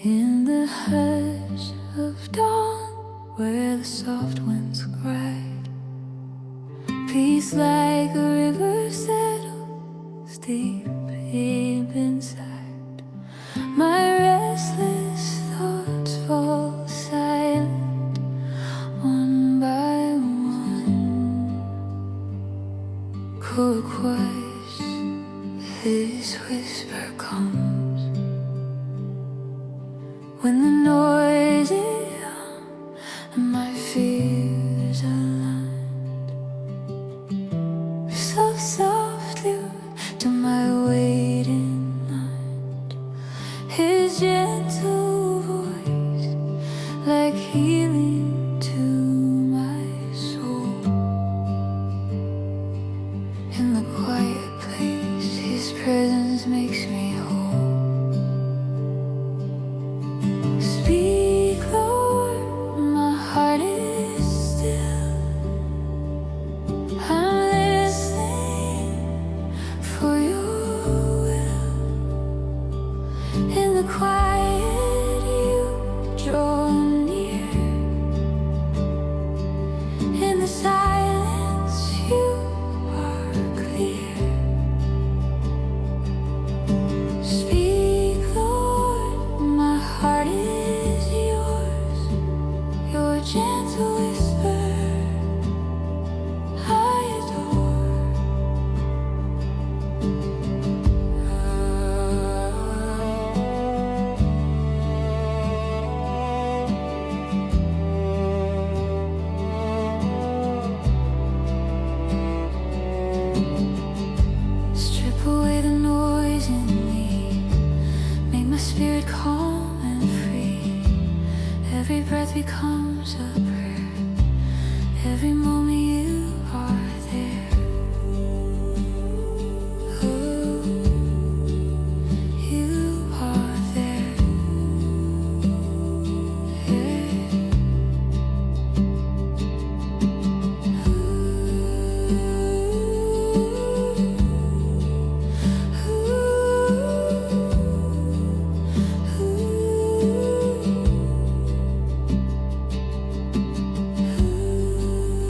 In the hush of dawn, where the soft winds glide, peace like a river settles deep inside. My restless thoughts fall silent, one by one. 𝐒𝐓𝐏 his whisper comes when the noise is on and my fears aligned. So softly to my waiting mind, his gentle voice like healing to my soul. In the quiet place, his presence makes me whole. Speak, Lord, my heart is still. I'm listening for your will. In the quiet, you draw near. In the silence, you are clear. Speak, Lord, my heart is yours. Your gentle whisper I adore. Strip away the noise in me, make my spirit calm and free. Every breath becomes